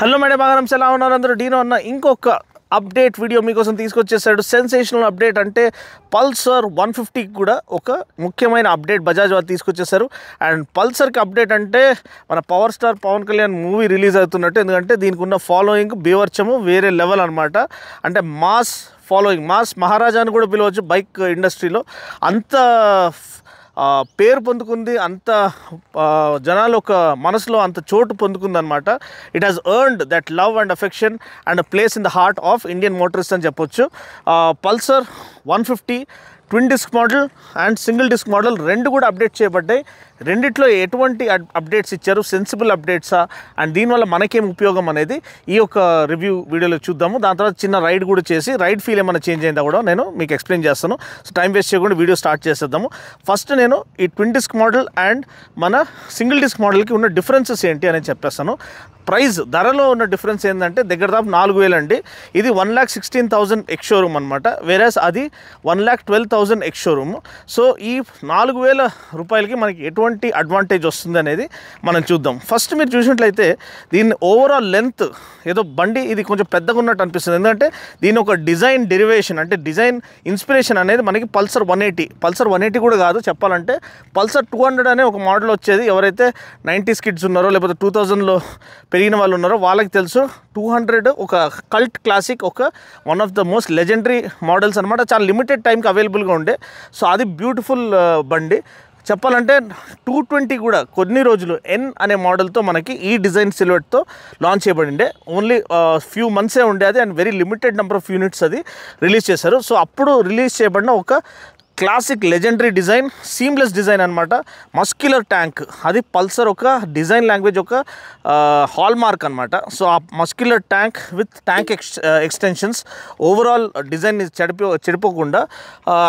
Hello madam Bagram ఎలా ఉన్నారు అందరూ డీనో అన్న ఇంకొక అప్డేట్ వీడియో మీకోసం తీసుకొచ్చేసాడు. సెన్సేషనల్ అప్డేట్ అంటే పల్సర్ 150 కూడా ఒక ముఖ్యమైన అప్డేట్ బజాజ్ వారు తీసుకొచ్చేసారు. అండ్ పల్సర్కి అప్డేట్ అంటే మన power star Pawan Kalyan movie release అవుతున్నట్టు. ఎందుకంటే దీనికి ఉన్న ఫాలోయింగ్ బీవర్చము వేరే లెవెల్ అనమాట. అంటే మాస్ ఫాలోయింగ్, మాస్ మహారాజా అని కూడా పిలవచ్చు బైక్ ఇండస్ట్రీలో. అంత పేరు పొందుకుంది, అంత జనాలు ఒక మనసులో అంత చోటు పొందుకుంది అనమాట. It has earned that love and affection and place in the heart of Indian motorist అని చెప్పొచ్చు. Pulsar 150 twin disc model and single disc model రెండు కూడా అప్డేట్ చేయబడ్డాయి. రెండిట్లో ఎటువంటి అప్డేట్స్ ఇచ్చారు, సెన్సిబుల్ అప్డేట్సా, అండ్ దీనివల్ల మనకేం ఉపయోగం అనేది ఈ యొక్క రివ్యూ వీడియోలో చూద్దాము. దాని తర్వాత చిన్న రైడ్ కూడా చేసి రైడ్ ఫీల్ ఏమైనా చేంజ్ అయిందా కూడా నేను మీకు ఎక్స్ప్లెయిన్ చేస్తాను. సో టైం వేస్ట్ చేయకుండా వీడియో స్టార్ట్ చేసేద్దాము. ఫస్ట్ నేను ఈ ట్విన్ డిస్క్ మోడల్ అండ్ మన సింగిల్ డిస్క్ మోడల్కి ఉన్న డిఫరెన్సెస్ ఏంటి అనేది చెప్పేస్తాను. ప్రైస్ ధరలో ఉన్న డిఫరెన్స్ ఏంటంటే దగ్గర దాపు 4,000 అండి. ఇది 1,16,000 ఎక్స్ షోరూమ్ అనమాట, వేరేస్ అది 1,12,000 ఎక్స్ షోరూమ్. సో ఈ 4,000 రూపాయలకి మనకి ఎటువంటి అడ్వాంటేజ్ వస్తుంది అనేది మనం చూద్దాం. ఫస్ట్ మీరు చూసినట్లయితే దీన్ని ఓవరాల్ లెంత్ ఏదో బండి ఇది కొంచెం పెద్దగా ఉన్నట్టు అనిపిస్తుంది. ఎందుకంటే దీని ఒక డిజైన్ డెరివేషన్ అంటే డిజైన్ ఇన్స్పిరేషన్ అనేది మనకి పల్సర్ 180 కూడా కాదు చెప్పాలంటే. పల్సర్ 200 అనే ఒక మోడల్ వచ్చేది. ఎవరైతే 90s కిడ్స్ ఉన్నారో లేకపోతే 2000లో పెరిగిన వాళ్ళు ఉన్నారో వాళ్ళకి తెలుసు. 200 ఒక కల్ట్ క్లాసిక్, ఒక one of the most legendary models అనమాట. చాలా లిమిటెడ్ టైంకి అవైలబుల్గా ఉండే. సో అది బ్యూటిఫుల్ బండి చెప్పాలంటే. 220 కూడా కొన్ని రోజులు ఎన్ అనే మోడల్తో మనకి ఈ డిజైన్ సిల్వెట్తో లాంచ్ చేయబడిండే. ఓన్లీ ఫ్యూ మంత్సే ఉండేది and very limited number of units అది రిలీజ్ చేశారు. సో అప్పుడు రిలీజ్ చేయబడిన ఒక classic legendary design, seamless design అనమాట. మస్క్యులర్ ట్యాంక్ అది పల్సర్ ఒక డిజైన్ లాంగ్వేజ్, ఒక హాల్ మార్క్ అనమాట. సో ఆ muscular tank with tank extensions overall design చెడిపోకుండా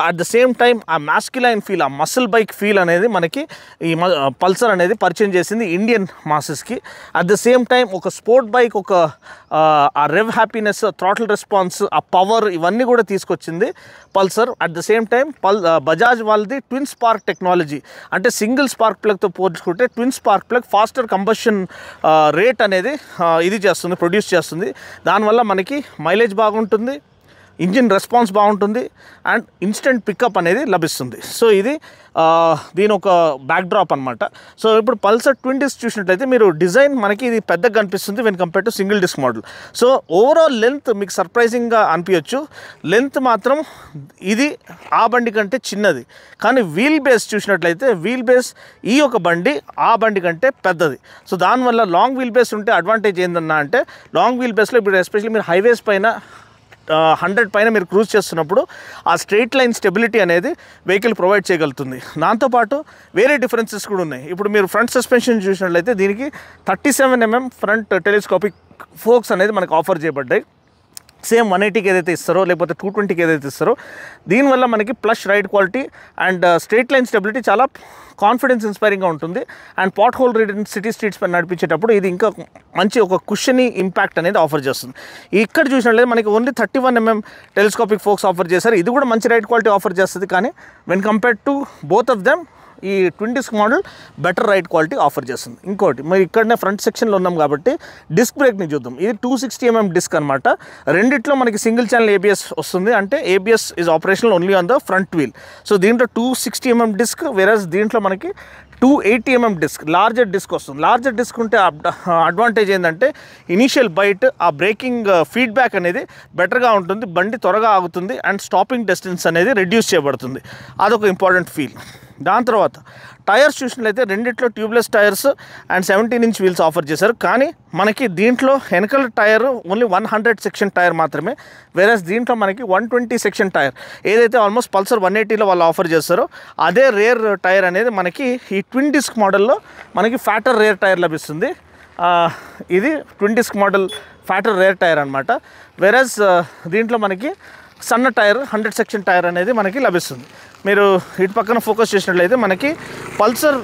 అట్ ద సేమ్ టైం ఆ మాస్క్యులైన్ ఫీల్, ఆ మసిల్ బైక్ ఫీల్ అనేది మనకి ఈ పల్సర్ అనేది పరిచయం చేసింది ఇండియన్ మాసెస్కి. అట్ ద సేమ్ టైం ఒక స్పోర్ట్ బైక్, ఒక ఆ రెవ్ హ్యాపీనెస్, థ్రాటిల్ రెస్పాన్స్, ఆ పవర్ ఇవన్నీ కూడా తీసుకొచ్చింది Pulsar. At the same time Bajaj వాళ్ళది ట్విన్ స్పార్క్ టెక్నాలజీ, అంటే సింగిల్ స్పార్క్ ప్లగ్తో పోల్చుకుంటే twin spark plug faster combustion rate అనేది ఇది చేస్తుంది, ప్రొడ్యూస్ చేస్తుంది. దానివల్ల మనకి మైలేజ్ బాగుంటుంది, ఇంజిన్ రెస్పాన్స్ బాగుంటుంది అండ్ ఇన్స్టెంట్ పికప్ అనేది లభిస్తుంది. సో ఇది దీని ఒక బ్యాక్డ్రాప్ అనమాట. సో ఇప్పుడు పల్సర్ ట్విన్ డిస్క్ చూసినట్లయితే మీరు డిజైన్ మనకి ఇది పెద్దగా కనిపిస్తుంది when compare to single disc model. So overall length మీకు సర్ప్రైజింగ్గా అనిపించవచ్చు. లెంత్ మాత్రం ఇది ఆ బండి కంటే చిన్నది, కానీ వీల్ బేస్ చూసినట్లయితే వీల్ బేస్ ఈ ఒక బండి ఆ బండి కంటే పెద్దది. సో దానివల్ల లాంగ్ వీల్ బేస్ ఉంటే అడ్వాంటేజ్ ఏందన్నా అంటే, లాంగ్ వీల్ బేస్లో ఇప్పుడు ఎస్పెషల్లీ మీరు హైవేస్ పైన 100 పైన మీరు క్రూజ్ చేస్తున్నప్పుడు ఆ స్ట్రెయిట్ లైన్ స్టెబిలిటీ అనేది వెహికల్ ప్రొవైడ్ చేయగలుగుతుంది. దాంతోపాటు వేరే డిఫరెన్సెస్ కూడా ఉన్నాయి. ఇప్పుడు మీరు ఫ్రంట్ సస్పెన్షన్ చూసినట్లయితే దీనికి 37 mm ఫ్రంట్ టెలిస్కోపిక్ ఫోక్స్ అనేది మనకు ఆఫర్ చేయబడ్డాయి. సేమ్ 180కి ఏదైతే ఇస్తారో లేకపోతే 220కి ఏదైతే ఇస్తారో, దీనివల్ల మనకి plus ride quality and straight line stability చాలా కాన్ఫిడెన్స్ ఇన్స్పైరింగ్గా ఉంటుంది. And pothole ridden city streets పైన నడిపించేటప్పుడు ఇది ఇంకా మంచి ఒక కుషనీ ఇంపాక్ట్ అనేది ఆఫర్ చేస్తుంది. ఇక్కడ చూసినట్లయితే మనకి only 31 mm telescopic forks offer చేశారు. ఇది కూడా మంచి రైడ్ క్వాలిటీ ఆఫర్ చేస్తుంది, కానీ when compared to both of them ఈ twin disc model better ride quality offer చేస్తుంది. ఇంకోటి మరి ఇక్కడనే ఫ్రంట్ సెక్షన్లో ఉన్నాం కాబట్టి డిస్క్ బ్రేక్ని చూద్దాం. ఇది 260 mm డిస్క్ అనమాట. రెండిట్లో మనకి సింగిల్ ఛానల్ ABS వస్తుంది, అంటే ABS is operational only on the front wheel. So దీంట్లో 260 mm డిస్క్, వేరస్ దీంట్లో మనకి 280 mm డిస్క్, లార్జర్ డిస్క్ వస్తుంది. లార్జర్ డిస్క్ ఉంటే అడ్వాంటేజ్ ఏంటంటే ఇనీషియల్ బైట్, ఆ బ్రేకింగ్ ఫీడ్బ్యాక్ అనేది బెటర్గా ఉంటుంది, బండి త్వరగా ఆగుతుంది అండ్ స్టాపింగ్ డిస్టెన్స్ అనేది రెడ్యూస్ చేయబడుతుంది. అదొక ఇంపార్టెంట్ ఫీల్. దాని తర్వాత టైర్స్ చూసినట్లయితే రెండిట్లో tubeless tyres and 17 inch wheels offer చేశారు. కానీ మనకి దీంట్లో వెనకాల టైర్ ఓన్లీ 100 సెక్షన్ టైర్ మాత్రమే, వేరేస్ దీంట్లో మనకి 120 సెక్షన్ టైర్ ఏదైతే ఆల్మోస్ట్ పల్సర్ 180లో వాళ్ళు ఆఫర్ చేస్తారో అదే రేర్ టైర్ అనేది మనకి ఈ ట్విన్ డిస్క్ మోడల్లో మనకి ఫ్యాటర్ రేర్ టైర్ లభిస్తుంది. ఇది twin disc model fatter rear tyre అనమాట. వేరేస్ దీంట్లో మనకి సన్న టైర్ 100 సెక్షన్ టైర్ అనేది మనకి లభిస్తుంది. మీరు ఇటు పక్కన ఫోకస్ చేసినట్లయితే మనకి పల్సర్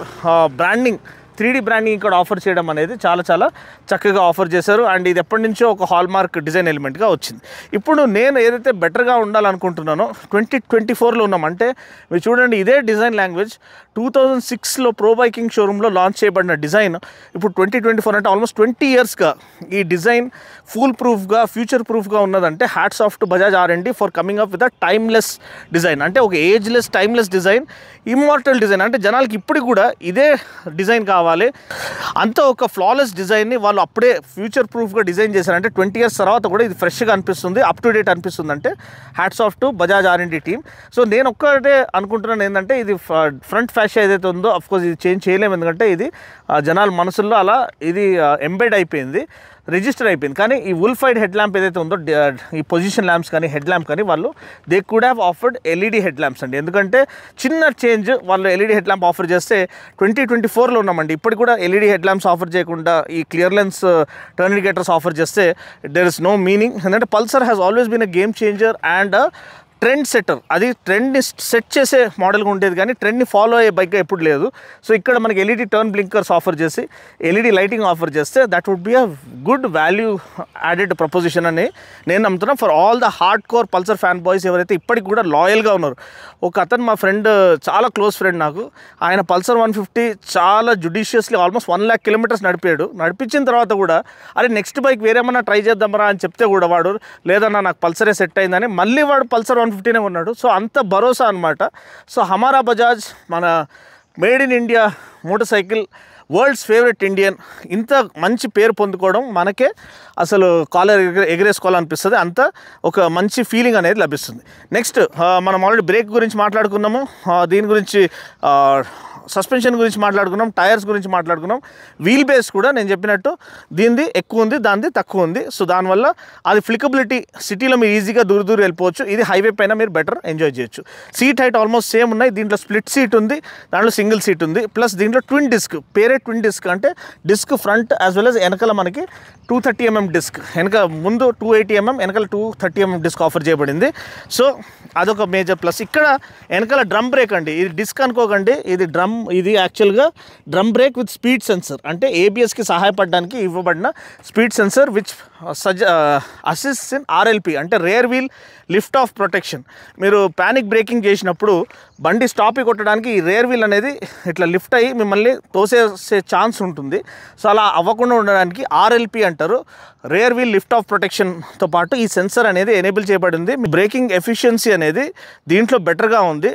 బ్రాండింగ్ 3D బ్రాండింగ్ ఇక్కడ ఆఫర్ చేయడం అనేది చాలా చాలా చక్కగా ఆఫర్ చేశారు. అండ్ ఇది ఎప్పటి నుంచో ఒక హాల్మార్క్ డిజైన్ ఎలిమెంట్గా వచ్చింది. ఇప్పుడు నేను ఏదైతే బెటర్గా ఉండాలనుకుంటున్నానో 2024లో ఉన్నాం. అంటే మీరు చూడండి, ఇదే డిజైన్ లాంగ్వేజ్ 2006లో ప్రో బైకింగ్ షోరూంలో లాంచ్ చేయబడిన డిజైన్ ఇప్పుడు 2024 అంటే ఆల్మోస్ట్ 20 ఇయర్స్గా ఈ డిజైన్ ఫుల్ ప్రూఫ్గా, ఫ్యూచర్ ప్రూఫ్గా ఉన్నదంటే hats off to Bajaj R&D for coming up with a timeless design. అంటే ఒక ageless timeless design, immortal design. అంటే జనాలకి ఇప్పటికి కూడా ఇదే డిజైన్ కావాలి, అంత ఒక ఫ్లాలెస్ డిజైన్ని వాళ్ళు అప్పుడే ఫ్యూచర్ ప్రూఫ్గా డిజైన్ చేశారు. అంటే 20 ఇయర్స్ తర్వాత కూడా ఇది ఫ్రెష్గా అనిపిస్తుంది, అప్ టు డేట్ అనిపిస్తుంది. అంటే hats off to Bajaj R&D team. So నేను ఒక్కటే అనుకుంటున్నాను ఏంటంటే, ఇది ఫ్రంట్ ఫ్యాషన్ ఏదైతే ఉందో అఫ్కోర్స్ ఇది చేంజ్ చేయలేము, ఎందుకంటే ఇది జనాల మనసుల్లో అలా ఇది ఎంబెడ్ అయిపోయింది, రిజిస్టర్ అయిపోయింది. కానీ ఈ వుల్ఫైడ్ హెడ్ ల్యాంప్ ఏదైతే ఉందో, ఈ పొజిషన్ ల్యాంప్స్ కానీ హెడ్ ల్యాంప్ కానీ వాళ్ళు they could have offered LED head lamps అండి. ఎందుకంటే చిన్న చేంజ్ వాళ్ళు LED హెడ్ ల్యాంప్ ఆఫర్ చేస్తే 2024లో ఉన్నామండి, ఇప్పటికి కూడా LED హెడ్ ల్యాంప్స్ ఆఫర్ చేయకుండా ఈ clear lens turn indicators offer చేస్తే దెర్ ఇస్ నో మీనింగ్. ఎందుకంటే Pulsar has always been a game changer and trend setter. అది ట్రెండ్ని సెట్ చేసే మోడల్గా ఉండేది, కానీ ట్రెండ్ని ఫాలో అయ్యే బైక్గా ఎప్పుడు లేదు. సో ఇక్కడ మనకి LED టర్న్ బ్లింకర్స్ ఆఫర్ చేసి LED లైటింగ్ ఆఫర్ చేస్తే that would be a good value added proposition అని నేను నమ్ముతున్నాను for all the hard core Pulsar fan boys ఎవరైతే ఇప్పటికి కూడా లాయల్గా ఉన్నారు. ఒక అతను మా ఫ్రెండ్, చాలా క్లోజ్ ఫ్రెండ్ నాకు, ఆయన పల్సర్ 150 చాలా జుడిషియస్లీ ఆల్మోస్ట్ 1 lakh కిలోమీటర్స్ నడిపాడు. నడిపించిన తర్వాత కూడా అరే నెక్స్ట్ బైక్ వేరేమన్నా ట్రై చేద్దామరా అని చెప్తే కూడా వాడు లేదన్నా నాకు పల్సరే సెట్ అయిందని మళ్ళీ వాడు పల్సర్ 150నే ఉన్నాడు. సో అంత భరోసా అనమాట. సో హమారా బజాజ్, మన made in India motor cycle, world's favourite Indian, ఇంత మంచి పేరు పొందుకోవడం మనకే అసలు కాలర్ ఎగరేసుకోవాలనిపిస్తుంది. అంత ఒక మంచి ఫీలింగ్ అనేది లభిస్తుంది. నెక్స్ట్ మనం ఆల్రెడీ బ్రేక్ గురించి మాట్లాడుకున్నాము, దీని గురించి సస్పెన్షన్ గురించి మాట్లాడుకున్నాం, టైర్స్ గురించి మాట్లాడుకున్నాం, వీల్ బేస్ కూడా నేను చెప్పినట్టు దీనిది ఎక్కువ ఉంది, దానిది తక్కువ ఉంది. సో దానివల్ల అది ఫ్లికబిలిటీ, సిటీలో మీరు ఈజీగా దూరం వెళ్ళిపోవచ్చు, ఇది హైవే పైన మీరు బెటర్ ఎంజాయ్ చేయొచ్చు. సీట్ హైట్ ఆల్మోస్ట్ సేమ్ ఉన్నాయి, దీంట్లో స్ప్లిట్ సీట్ ఉంది, దాంట్లో సింగిల్ సీట్ ఉంది, ప్లస్ దీంట్లో ట్విన్ డిస్క్, పేరే ట్విన్ డిస్క్. అంటే disc front as well as వెనకాల మనకి 230mm డిస్క్, వెనక ముందు 280mm, వెనకాల 230mm డిస్క్ ఆఫర్ చేయబడింది. సో అదొక మేజర్ ప్లస్. ఇక్కడ వెనకాల డ్రమ్ బ్రేక్ అండి, ఇది డిస్క్ అనుకోకండి, ఇది యాక్చువల్గా drum brake with speed sensor. అంటే ABSకి సహాయపడడానికి ఇవ్వబడిన speed sensor which assist in RLP, అంటే rear wheel lift off protection. మీరు ప్యానిక్ బ్రేకింగ్ చేసినప్పుడు బండి స్టాప్ కొట్టడానికి ఈ రేర్ వీల్ అనేది ఇట్లా లిఫ్ట్ అయ్యి మిమ్మల్ని తోసేసే ఛాన్స్ ఉంటుంది. సో అలా అవ్వకుండా ఉండడానికి RLP అంటారు, రేర్ వీల్ లిఫ్ట్ ఆఫ్ ప్రొటెక్షన్తో పాటు ఈ సెన్సర్ అనేది ఎనేబుల్ చేయబడింది. బ్రేకింగ్ ఎఫిషియన్సీ అనేది దీంట్లో బెటర్గా ఉంది,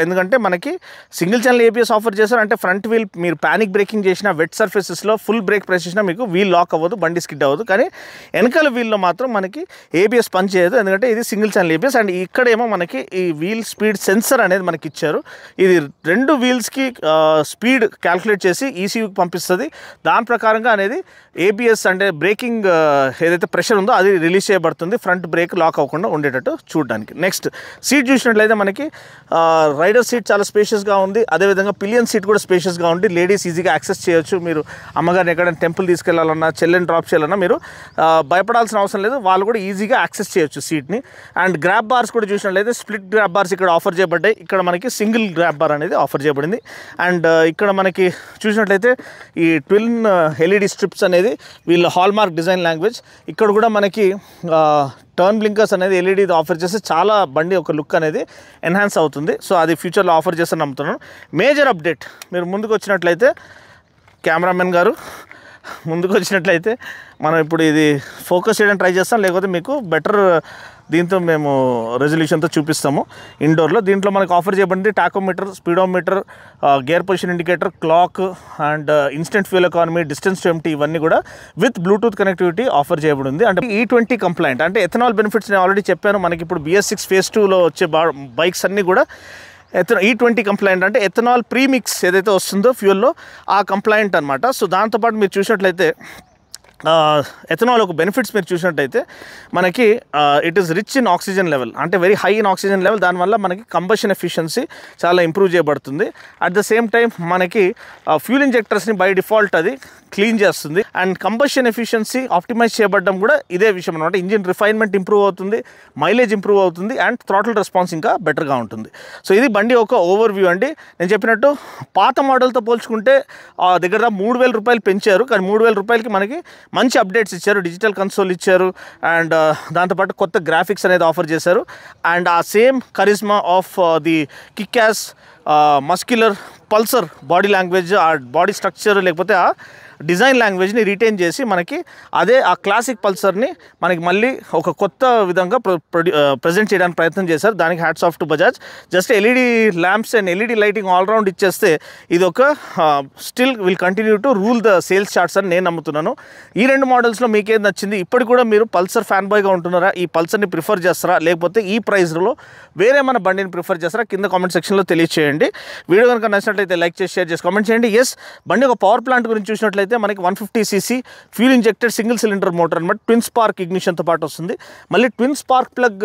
ఎందుకంటే మనకి సింగిల్ ఛానల్ ABS ఆఫర్ చేశారు. అంటే ఫ్రంట్ వీల్ మీరు ప్యానిక్ బ్రేకింగ్ చేసిన వెట్ సర్ఫేసెస్లో ఫుల్ బ్రేక్ ప్రెస్ చేసినా మీకు వీల్ లాక్ అవ్వదు, బండి స్కిడ్ అవ్వదు. కానీ వెనకాల వీల్లో మాత్రం మనకి ABS పనిచేయదు, ఎందుకంటే ఇది సింగిల్ ఛానల్ ABS. అండ్ ఇక్కడేమో మనకి ఈ వీల్ స్పీడ్ సెన్సర్ అనేది మనకి ఇచ్చారు. ఇది 2 వీల్స్కి స్పీడ్ క్యాల్కులేట్ చేసి ECUకి పంపిస్తుంది. దాని ప్రకారంగా అనేది ABS అంటే బ్రేకింగ్ ఏదైతే ప్రెషర్ ఉందో అది రిలీజ్ చేయబడుతుంది, ఫ్రంట్ బ్రేక్ లాక్ అవ్వకుండా ఉండేటట్టు చూడడానికి. నెక్స్ట్ సీట్ చూసినట్లయితే మనకి రైడర్ సీట్ చాలా స్పేషియస్గా ఉంది, అదేవిధంగా పిలియన్ సీట్ కూడా స్పేషియస్గా ఉంది. లేడీస్ ఈజీగా యాక్సెస్ చేయొచ్చు. మీరు అమ్మగారిని ఎక్కడైనా టెంపుల్ తీసుకెళ్లాలన్నా, చెల్లెని డ్రాప్ చేయాలన్నా మీరు భయపడాల్సిన అవసరం లేదు, వాళ్ళు కూడా ఈజీగా యాక్సెస్ చేయొచ్చు సీట్ని. అండ్ గ్రాబ్ బార్స్ కూడా చూసినట్లయితే స్ప్లిట్ గ్రాబ్ బార్స్ ఇక్కడ ఆఫర్ చేయబడ్డాయి, ఇక్కడ మనకి సింగిల్ గ్రాబ్ బార్ అనేది ఆఫర్ చేయబడింది. అండ్ ఇక్కడ మనకి చూసినట్లయితే ఈ ట్విన్ LED స్ట్రిప్స్ అనేది వీళ్ళ హాల్మార్క్ డిజైన్ లాంగ్వేజ్. ఇక్కడ కూడా మనకి టర్న్ బ్లింకర్స్ అనేది LED ఆఫర్ చేస్తే చాలా బండి ఒక లుక్ అనేది ఎన్హాన్స్ అవుతుంది. సో అది ఫ్యూచర్లో ఆఫర్ చేస్తే నమ్ముతున్నాను. మేజర్ అప్డేట్, మీరు ముందుకు వచ్చినట్లయితే కెమెరామెన్ గారు ముందుకు వచ్చినట్లయితే మనం ఇప్పుడు ఇది ఫోకస్ చేయడానికి ట్రై చేస్తాం, లేకపోతే మీకు బెటర్ దీంతో మేము రెజల్యూషన్తో చూపిస్తాము ఇండోర్లో. దీంట్లో మనకు ఆఫర్ చేయబడింది tachometer, speedometer, gear position indicator, clock and instant fuel economy, distance to empty, ఇవన్నీ కూడా విత్ బ్లూటూత్ కనెక్టివిటీ ఆఫర్ చేయబడింది. అంటే E20 కంప్లైంట్, అంటే ఎథనాల్ బెనిఫిట్స్ నేను ఆల్రెడీ చెప్పాను. మనకి ఇప్పుడు BS6 Phase 2లో వచ్చే బైక్స్ అన్నీ కూడా E20 కంప్లైంట్, అంటే ఎథనాల్ ప్రీమిక్స్ ఏదైతే వస్తుందో ఫ్యూల్లో ఆ కంప్లైంట్ అనమాట. సో దాంతోపాటు మీరు చూసినట్లయితే ఎథనాల్ ఒక బెనిఫిట్స్ మీరు చూసినట్టయితే మనకి it is rich in oxygen level, అంటే very high in oxygen level. దానివల్ల మనకి కంబషన్ ఎఫిషియన్సీ చాలా ఇంప్రూవ్ చేయబడుతుంది. అట్ ద సేమ్ టైం మనకి ఫ్యూల్ ఇంజెక్టర్స్ని బై డిఫాల్ట్ అది క్లీన్ చేస్తుంది. అండ్ కంబషన్ ఎఫిషియన్సీ ఆప్టిమైజ్ చేయబడడం కూడా ఇదే విషయం అనమాట. ఇంజిన్ రిఫైన్మెంట్ ఇంప్రూవ్ అవుతుంది, మైలేజ్ ఇంప్రూవ్ అవుతుంది, అండ్ థ్రాటిల్ రెస్పాన్స్ ఇంకా బెటర్గా ఉంటుంది. సో ఇది బండి ఒక ఓవర్ వ్యూ అండి. నేను చెప్పినట్టు పాత మోడల్తో పోల్చుకుంటే దగ్గర 3,000 రూపాయలు పెంచారు, కానీ 3,000 రూపాయలకి మనకి మంచి అప్డేట్స్ ఇచ్చారు. డిజిటల్ కన్సోల్ ఇచ్చారు, అండ్ దాంతోపాటు కొత్త గ్రాఫిక్స్ అనేది ఆఫర్ చేశారు. అండ్ ఆ same charisma of the kick as muscular Pulsar body language, ఆ బాడీ స్ట్రక్చర్ లేకపోతే ఆ డిజైన్ లాంగ్వేజ్ని రిటైన్ చేసి మనకి అదే ఆ క్లాసిక్ పల్సర్ని మనకి మళ్ళీ ఒక కొత్త విధంగా ప్రజెంట్ చేయడానికి ప్రయత్నం చేశారు. దానికి hats off to Bajaj. Just LED lamps and LED lighting all round ఇచ్చేస్తే ఇది ఒక still will continue to rule the sales charts అని నేను నమ్ముతున్నాను. ఈ రెండు మోడల్స్లో మీకేం నచ్చింది? ఇప్పటికి కూడా మీరు పల్సర్ ఫ్యాన్ బాయ్గా ఉంటున్నారా? ఈ పల్సర్ని ప్రిఫర్ చేస్తారా, లేకపోతే ఈ ప్రైస్లో వేరే మన బండిని ప్రిఫర్ చేస్తారా? కింద కామెంట్ సెక్షన్లో తెలియచేయండి. వీడియో కనుక నచ్చినట్లయితే లైక్ చేసి షేర్ చేసి కామెంట్ చేయండి. ఎస్, బండి ఒక పవర్ ప్లాంట్ గురించి చూసినట్లయితే మనకి 150cc fuel injected single cylinder motor అనమాట. ట్విన్ స్పార్క్ ఇగ్నిషన్తో పాటు వస్తుంది. మళ్ళీ twin spark plug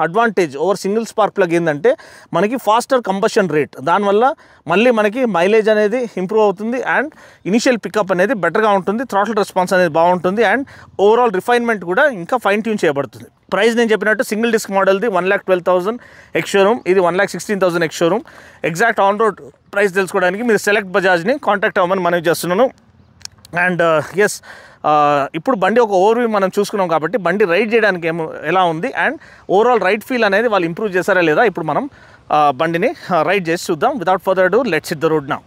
advantage over single spark plug ఏంటంటే మనకి ఫాస్టర్ కంబషన్ రేట్, దానివల్ల మళ్ళీ మనకి మైలేజ్ అనేది ఇంప్రూవ్ అవుతుంది, అండ్ ఇనిషియల్ పికప్ అనేది బెటర్గా ఉంటుంది, థ్రాటిల్ రెస్పాన్స్ అనేది బాగుంటుంది, అండ్ ఓవరాల్ రిఫైన్మెంట్ కూడా ఇంకా ఫైన్ ట్యూన్ చేయబడుతుంది. ప్రైస్ నేను చెప్పినట్టు సింగిల్ డిస్క్ మోడల్ది 1,12,000 ఎక్స్ షోరూమ్, ఇది 1,16,000 ex showroom. Exact on road price తెలుసుకోవడానికి మీరు సెలెక్ట్ బజాజ్ని కాంటాక్ట్ అవ్వమని మనవి చేస్తున్నాను. అండ్ ఎస్, ఇప్పుడు బండి ఒక ఓవర్వ్యూ మనం చూసుకున్నాం కాబట్టి బండి రైడ్ చేయడానికి ఎలా ఉంది అండ్ ఓవరాల్ రైడ్ ఫీల్ అనేది వాళ్ళు ఇంప్రూవ్ చేశారా లేదా ఇప్పుడు మనం బండిని రైడ్ చేసి చూద్దాం. Without further do let's hit the road now.